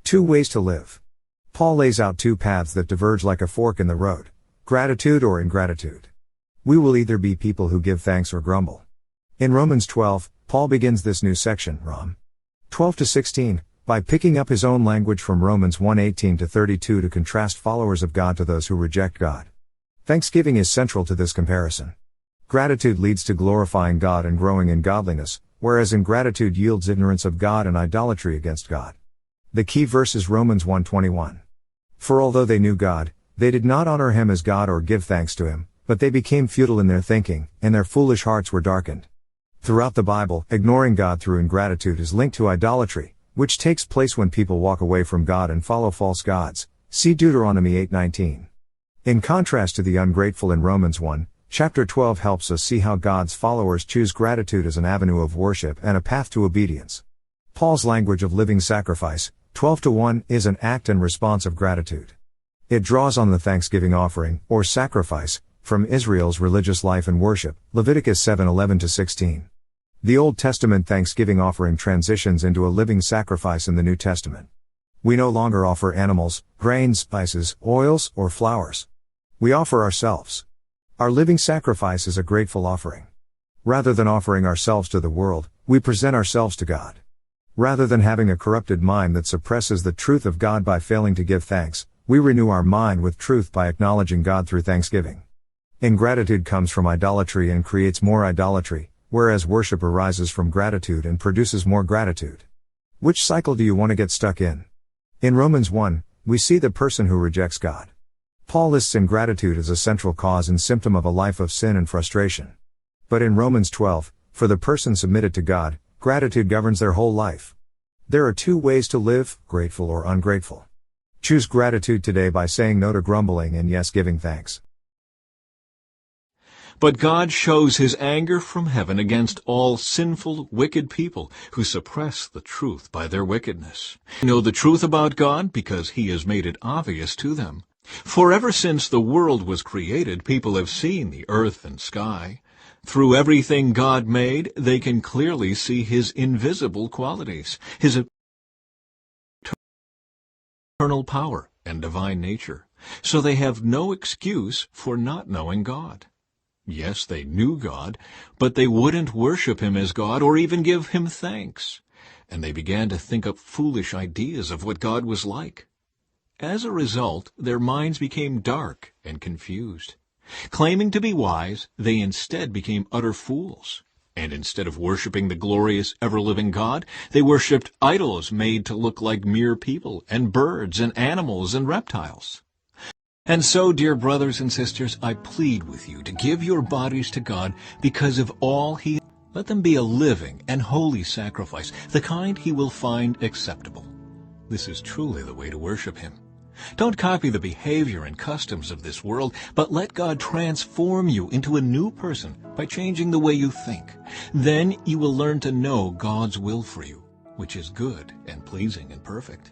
Two ways to live. Paul lays out two paths that diverge like a fork in the road: gratitude or ingratitude. We will either be people who give thanks or grumble. In Romans 12, Paul begins this new section, Rom. 12-16, by picking up his own language from Romans 1:18-32 to contrast followers of God to those who reject God. Thanksgiving is central to this comparison. Gratitude leads to glorifying God and growing in godliness, whereas ingratitude yields ignorance of God and idolatry against God. The key verse is Romans 1:21. For although they knew God, they did not honor him as God or give thanks to him, but they became futile in their thinking, and their foolish hearts were darkened. Throughout the Bible, ignoring God through ingratitude is linked to idolatry, which takes place when people walk away from God and follow false gods. See Deuteronomy 8:19. In contrast to the ungrateful in Romans 1, Chapter 12 helps us see how God's followers choose gratitude as an avenue of worship and a path to obedience. Paul's language of living sacrifice, 12:1, is an act and response of gratitude. It draws on the thanksgiving offering, or sacrifice, from Israel's religious life and worship, Leviticus 7:11-16. The Old Testament thanksgiving offering transitions into a living sacrifice in the New Testament. We no longer offer animals, grains, spices, oils, or flowers. We offer ourselves. Our living sacrifice is a grateful offering. Rather than offering ourselves to the world, we present ourselves to God. Rather than having a corrupted mind that suppresses the truth of God by failing to give thanks, we renew our mind with truth by acknowledging God through thanksgiving. Ingratitude comes from idolatry and creates more idolatry, whereas worship arises from gratitude and produces more gratitude. Which cycle do you want to get stuck in? In Romans 1, we see the person who rejects God. Paul lists ingratitude as a central cause and symptom of a life of sin and frustration. But in Romans 12, for the person submitted to God, gratitude governs their whole life. There are two ways to live, grateful or ungrateful. Choose gratitude today by saying no to grumbling and yes giving thanks. But God shows his anger from heaven against all sinful, wicked people who suppress the truth by their wickedness. They know the truth about God because he has made it obvious to them. For ever since the world was created, people have seen the earth and sky. Through everything God made, they can clearly see his invisible qualities, his eternal power and divine nature. So they have no excuse for not knowing God. Yes, they knew God, but they wouldn't worship him as God or even give him thanks. And they began to think up foolish ideas of what God was like. As a result, their minds became dark and confused. Claiming to be wise, they instead became utter fools. And instead of worshiping the glorious, ever-living God, they worshipped idols made to look like mere people, and birds, and animals, and reptiles. And so, dear brothers and sisters, I plead with you to give your bodies to God because of all he... Let them be a living and holy sacrifice, the kind he will find acceptable. This is truly the way to worship him. Don't copy the behavior and customs of this world, but let God transform you into a new person by changing the way you think. Then you will learn to know God's will for you, which is good and pleasing and perfect.